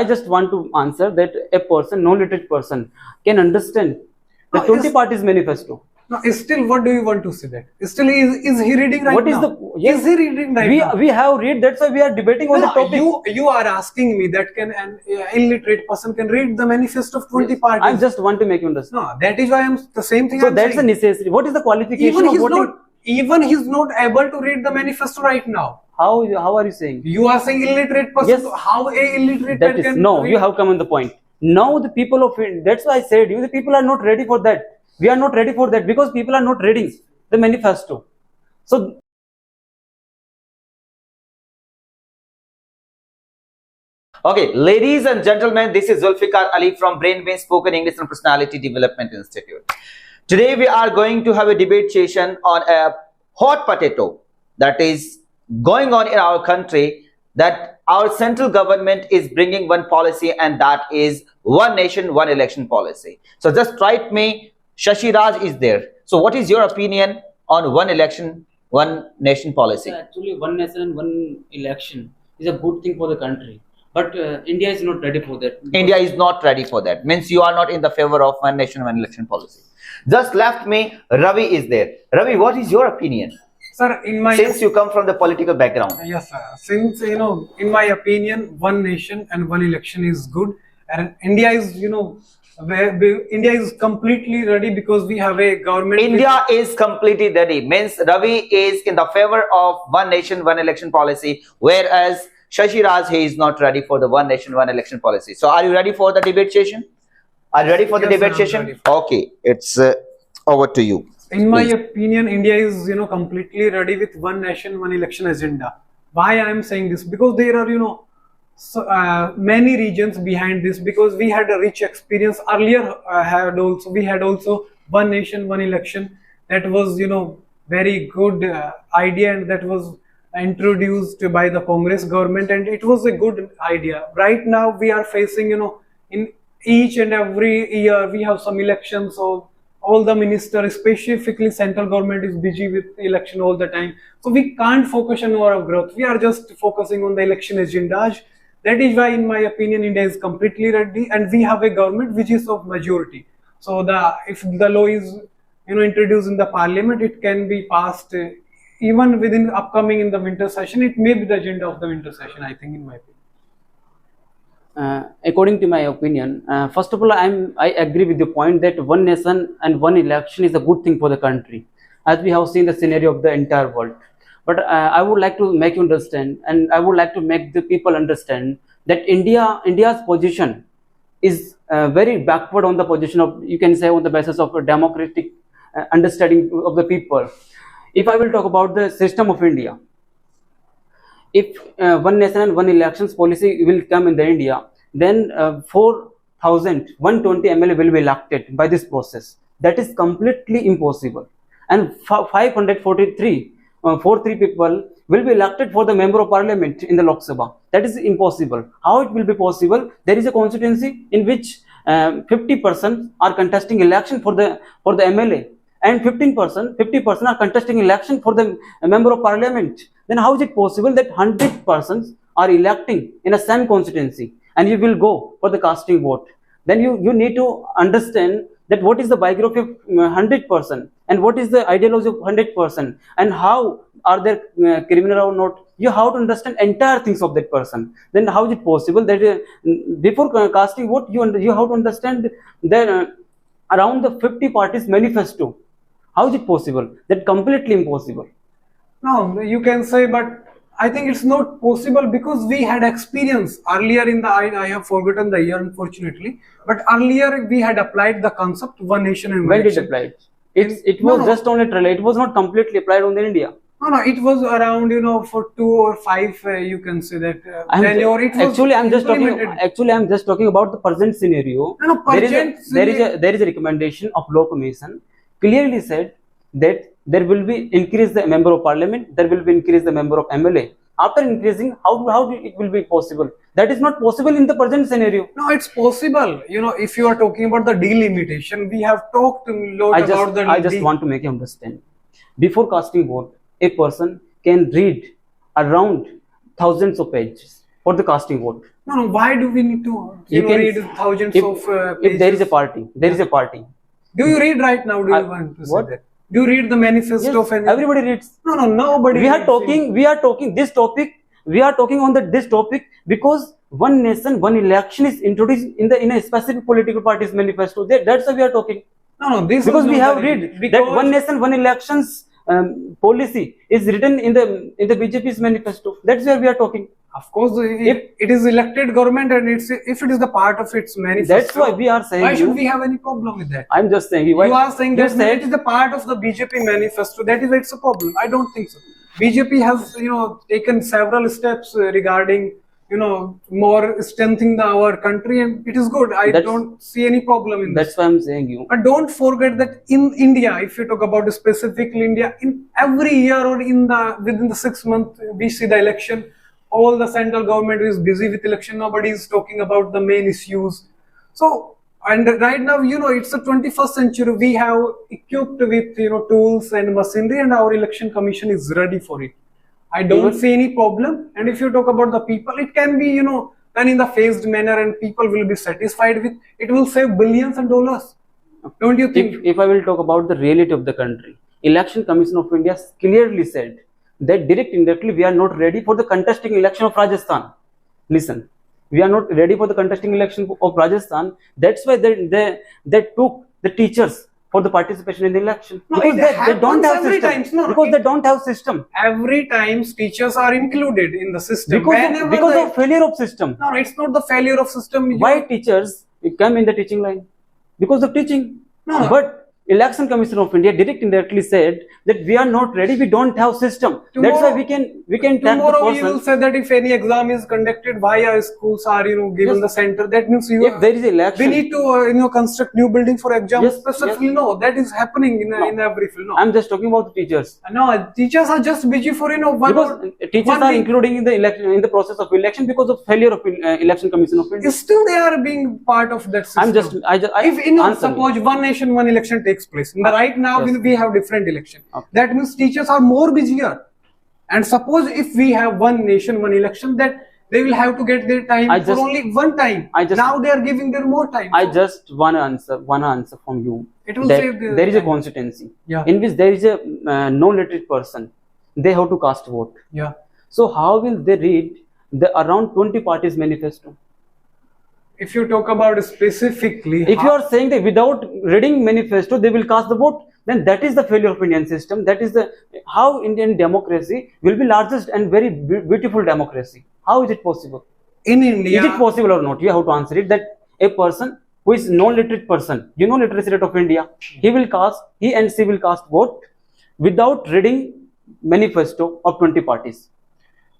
just want to answer that a person, non-literate person, can understand the 20 parties manifesto. No, still, what do you want to say that? Still, is he reading right What is now? yes, is he reading right now? We have read, that's why we are debating on the topic. You are asking me that can an illiterate person can read the manifesto of 20 parties. I just want to make you understand. No, that is why I'm the same thing. So that's a necessity. What is the qualification even of he's voting? Even he's not able to read the manifesto right now. How are you saying? You are saying illiterate person. Yes. So how a illiterate That is, can no, read? you have come on the point. Now the people of India, that's why I said you, the people are not ready for that. We are not ready for that because people are not reading the manifesto. So okay, ladies and gentlemen, this is Zulfikar Ali from Brainwave Spoken English and Personality Development Institute. Today we are going to have a debate session on a hot potato that is going on in our country, that our central government is bringing one policy, and that is one nation, one election policy. So just write me, Shashi Raj is there. So what is your opinion on one election, one nation policy? actually, one nation and one election is a good thing for the country. But India is not ready for that. India is not ready for that. Means you are not in the favor of one nation, one election policy. Just left me, Ravi is there. Ravi, what is your opinion? Sir, in my Since you come from the political background. yes, sir. Since in my opinion, one nation and one election is good, and India is India is completely ready because we have a government. India is completely ready. Means Ravi is in the favor of one nation, one election policy, whereas Shashi Raj, he is not ready for the one nation, one election policy. So are you ready for the debate session? Are you ready for the Yes, debate I'm session? ready. Okay, it's over to you. In my Please. opinion, India is completely ready with one nation, one election agenda. Why I am saying this? Because there are many regions behind this. Because we had a rich experience earlier. We had also one nation, one election. That was very good idea, and that was introduced by the Congress government, and it was a good idea. Right now we are facing in each and every year we have some elections, so all the ministers, specifically central government, is busy with election all the time. So we can't focus on our growth. We are just focusing on the election agenda. That is why, in my opinion, India is completely ready, and we have a government which is of majority. So if the law is introduced in the parliament, it can be passed even within upcoming in the winter session. It may be the agenda of the winter session, I think, in my opinion. According to my opinion, first of all, I agree with the point that one nation and one election is a good thing for the country, as we have seen the scenario of the entire world. But I would like to make you understand, and I would like to make the people understand that India's position is very backward on the position of, you can say, on the basis of a democratic understanding of the people. If I will talk about the system of India, if one nation and one elections policy will come in the India, then 4,120 MLA will be elected by this process. That is completely impossible. And 543 people will be elected for the member of parliament in the Lok Sabha. That is impossible. How it will be possible? There is a constituency in which 50% are contesting election for the MLA, and 50% are contesting election for the member of parliament. Then how is it possible that 100 persons are electing in a same constituency, and you will go for the casting vote? Then you need to understand that what is the biography of 100% and what is the ideology of 100%, and how are they criminal or not. You have to understand entire things of that person. Then how is it possible that before casting vote, you have to understand that around the 50 parties manifesto. How is it possible? That completely impossible. No, you can say, but I think it's not possible because we had experience earlier in the, I have forgotten the year unfortunately, but earlier we had applied the concept one nation and one When did election. it apply? It was just only trial. It was not completely applied on the India. No, it was around for 2 or 5. You can say that. Actually, I'm just talking about the present scenario. No, there is a recommendation of law commission clearly said that there will be increase the member of parliament, there will be increase the member of MLA. After increasing, how it will be possible? That is not possible in the present scenario. No, it's possible. If you are talking about the delimitation, we have talked a lot about the. I just want to make you understand. Before casting vote, a person can read around thousands of pages for the casting vote. No, why do we need to You can- read thousands if, of if there is a pages? party, there is a party. Do you read right now? Do you want to say what? that? Do you read the manifesto Yes, of any? everybody reads. No, nobody. We are reads talking. We are talking this topic. We are talking on this topic because one nation, one election is introduced in a specific political party's manifesto. That's why we are talking. No, this Because is we not have the read reason. that Because- one nation, one elections policy is written in the BJP's manifesto. That's where we are talking. Of course, if it is elected government and if it is the part of its manifesto, That's why we are saying. why should you- we have any problem with that? I'm just saying. You are saying you that said it is the part of the BJP manifesto. That is why it's a problem. I don't think so. BJP has, taken several steps regarding, more strengthening our country, and it is good. I don't see any problem in that's this. why I'm saying you. But don't forget that in India, if you talk about specifically India, in every year or within the 6 months, we see the election. All the central government is busy with election. Nobody is talking about the main issues. So, and right now, it's the 21st century. We have equipped with, tools and machinery, and our election commission is ready for it. I don't see any problem. And if you talk about the people, it can be, done in the phased manner, and people will be satisfied with. It will save billions of dollars. Don't you think? If I will talk about the reality of the country, Election Commission of India clearly said that indirectly we are not ready for the contesting election of Rajasthan. Listen, we are not ready for the contesting election of Rajasthan. That's why they took the teachers for the participation in the election. No, Because it they don't happens have every system. times. No, Because they don't have system. Every time teachers are included in the system. Because of failure of system. No, it's not the failure of system. Why teachers come in the teaching line? Because of teaching. No. But Election Commission of India indirectly said that we are not ready. We don't have system. That's why we can tag the Tomorrow you will person. say that if any exam is conducted, why our schools are given Yes. the center? That means If there is we election, need to construct new building for exam. Yes, Specifically, no, that is happening in every field. No, I'm just talking about the teachers. no, teachers are just busy for one Because teachers one are week. including in the election, in the process of election because of failure of Election Commission of India. Still they are being part of that system. I'm just If answer me. suppose one nation one election takes place in the right now Yes. we have different election, Okay. that means teachers are more busier. And suppose if we have one nation one election, that they will have to get their time I for just- only one time. Now they are giving their more time. I just want to answer from you. It will that save the there is a time. constituency Yeah. in which there is a non-literate person. They have to cast vote. Yeah. So how will they read the around 20 parties manifesto? If you talk about specifically, If you are saying that without reading manifesto they will cast the vote, then that is the failure of Indian system. That is the how Indian democracy will be largest and very beautiful democracy. How is it possible? in India, Is it possible or not? You have to answer it. That a person who is non-literate person, literacy rate of India, he and she will cast vote without reading manifesto of 20 parties.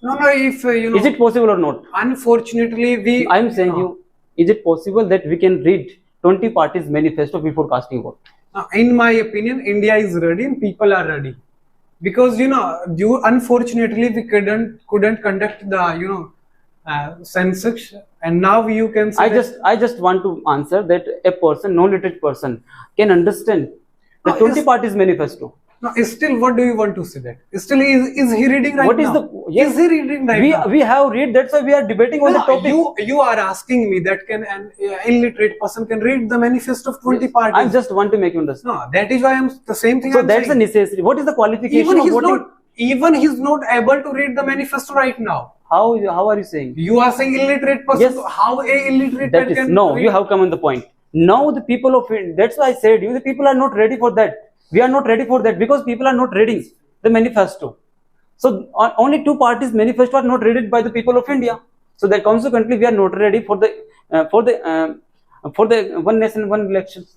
no, if Is it possible or not? unfortunately I am saying you, is it possible that we can read 20 parties manifesto before casting vote? in my opinion, India is ready and people are ready, because unfortunately we couldn't conduct the census, and now you can say I just want to answer that a person, non-literate person, can understand the No, 20 is- parties manifesto. no, still what do you want to say that? Still is he reading right What is now? yes, Is he reading right now? we have read. That's why we are debating on the topic. You are asking me that can an illiterate person can read the manifesto of 20 parties. I just want to make you understand. No, that is why I'm the same thing. So I'm that's the saying. necessary. What is the qualification of voting? Even he's not able to read the manifesto right now. How are you saying? You are saying illiterate person. Yes. How a illiterate That person is can no. read? You have come on the point. Now the people of India. That's why I said you. The people are not ready for that. We are not ready for that because people are not reading the manifesto. So only 2 parties manifesto are not read by the people of India. So that consequently we are not ready for the one nation one elections.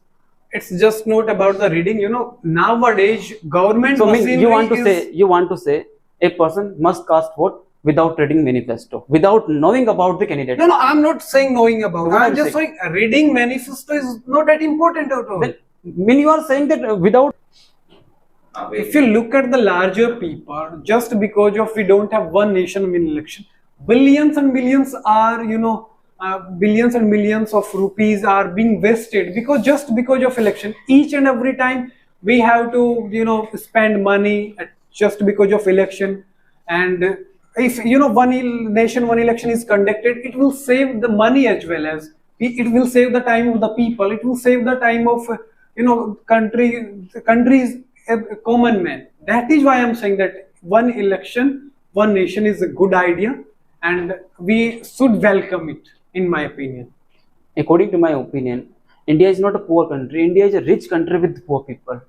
It's just not about the reading. Nowadays government. So machinery you want to is- say a person must cast vote without reading manifesto, without knowing about the candidate. No, I'm not saying knowing about. What I'm I'm just saying reading manifesto is not that important at all. Then when you are saying that without, If you look at the larger people, just because of we don't have one nation win election, billions and millions are billions and millions of rupees are being wasted because of election. Each and every time we have to spend money just because of election, and if nation, one election is conducted, it will save the money as well as it will save the time of the people. It will save the time of countries, common man. That is why I'm saying that one election, one nation is a good idea, and we should welcome it, in my opinion. According to my opinion, India is not a poor country. India is a rich country with poor people.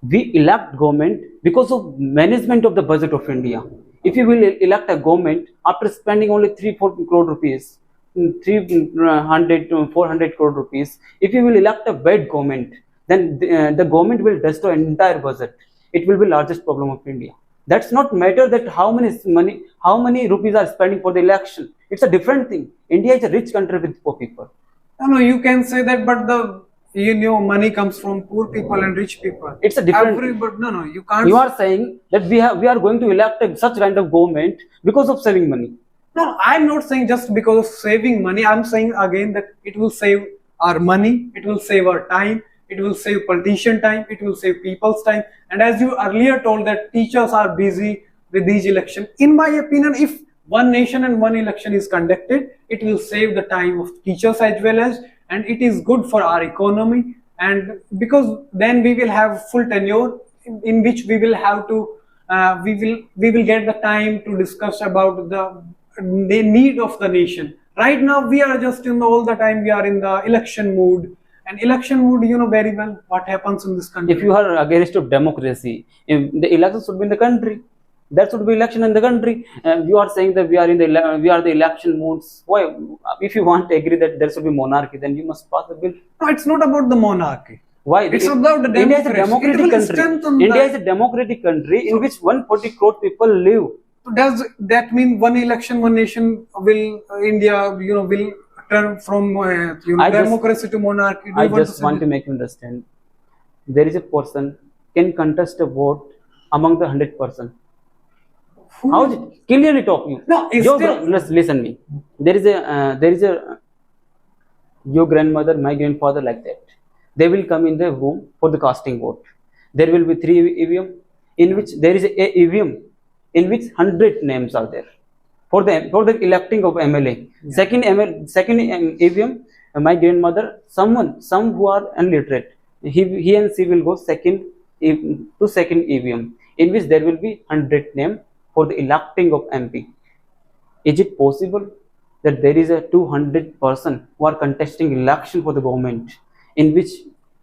We elect government because of management of the budget of India. If you will elect a government after spending only 3-4 crore rupees, 300 to 400 crore rupees, if you will elect a bad government, then the government will destroy entire budget. It will be largest problem of India. That's not matter that how many rupees are spending for the election. It's a different thing. India is a rich country with poor people. No, you can say that, but the money comes from poor people and rich people. It's a different. No, you can't. You are saying that we are going to elect such kind of government because of saving money. No, I'm not saying just because of saving money. I'm saying again that it will save our money, it will save our time, it will save politician time, it will save people's time. And as you earlier told that teachers are busy with these elections. In my opinion, if one nation and one election is conducted, it will save the time of teachers as well as, and it is good for our economy. And because then we will have full tenure in which we will have to, we will get the time to discuss about the need of the nation. Right now we are just all the time we are in the election mood, and election mood, you know very well what happens in this country. If you are against of democracy, if the elections should be in the country, there should be election in the country. You are saying that we are the election moods. Why? If you want to agree that there should be monarchy, then you must pass the bill. No, it's not about the monarchy. Why? It's about the India is a democracy. democratic country. India is a democratic country in which 140 crore people live. Does that mean one election, one nation will India, will turn from democracy to monarchy? I just want to make you understand. There is a person can contest a vote among the 100%. How is it? Clearly talk you. No, listen me. There is a your grandmother, my grandfather, like that. They will come in the room for the casting vote. There will be 3 EVM in which there is a EVM in which 100 names are there for the electing of MLA. Yeah. Second EVM, my grandmother, some who are illiterate, he and she will go second EVM in which there will be 100 name for the electing of MP. Is it possible that there is a 200 person who are contesting election for the government in which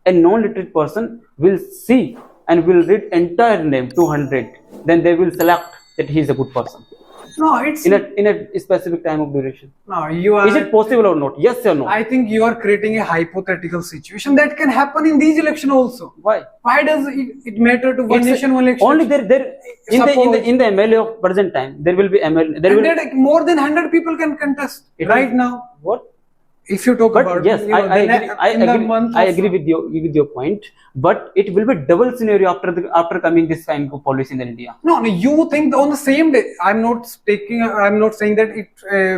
a non-literate person will see and will read entire name 200, then they will select that he is a good person? No, it's in a specific time of duration. No, you are. Is it possible or not? Yes or no? I think you are creating a hypothetical situation that can happen in these elections also. Why? Why does it matter to one nation, one election? Only there in the MLA of present time there will be MLA. There will more than 100 people can contest right now. What? If you talk about yes, I agree with your point, but it will be double scenario after coming this kind of policy in India. No, you think on the same day. I'm not saying that it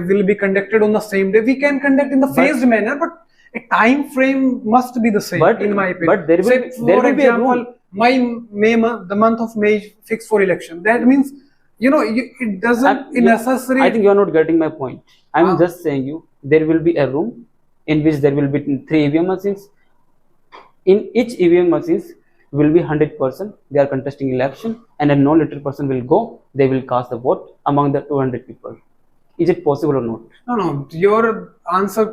will be conducted on the same day. We can conduct in the phased manner, but a time frame must be the same. In my opinion. But there will be a rule. The month of May is fixed for election. That means it doesn't necessary. I think you are not getting my point. I'm just saying you. There will be a room in which there will be 3 EVM machines. In each EVM machines will be 100%. They are contesting election, and a non-literate person will go. They will cast the vote among the 200 people. Is it possible or not? No. Your answer,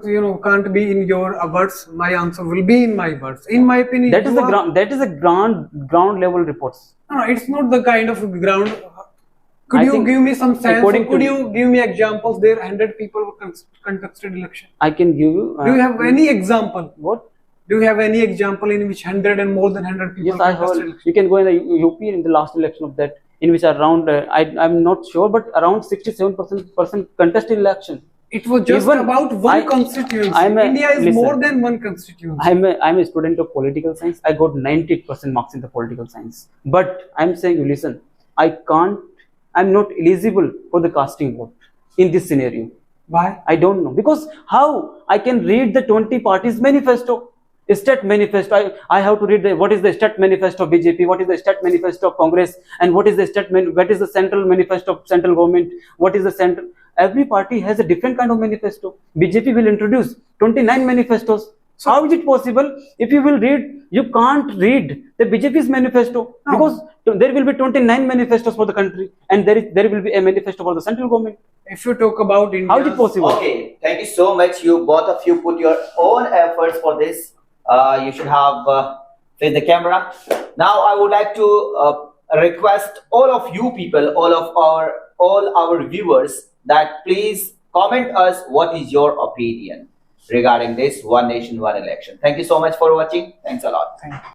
can't be in your words. My answer will be in my words. In my opinion, that is a ground level reports. No, it's not the kind of ground. Could you give me some sense? Could you give me examples? There 100 people who contested election. I can give you. Do you have any example? What? Do you have any example in which 100 and more than 100 people contested election? You can go in the UP in the last election of that, in which around I'm not sure, but around 67% contested election. It was just about one constituency. India is more than one constituency. I'm a student of political science. I got 98% marks in the political science. But I'm saying you listen. I'm not eligible for the casting vote in this scenario. Why? I don't know. Because how I can read the 20 parties manifesto state manifesto. I have to read what is the state manifesto of BJP, what is the state manifesto of Congress, and what is the what is the central manifesto of central government, what is the central. Every party has a different kind of manifesto. BJP will introduce 29 manifestos. So how is it possible? If you will read, you can't read the BJP's manifesto, because there will be 29 manifestos for the country, and there will be a manifesto for the central government. If you talk about India, how is it possible? Okay, thank you so much. You both of you put your own efforts for this. You should have face the camera. Now I would like to request all of you people, all our viewers, that please comment us what is your opinion regarding this one nation, one election. Thank you so much for watching. Thanks a lot. thank you.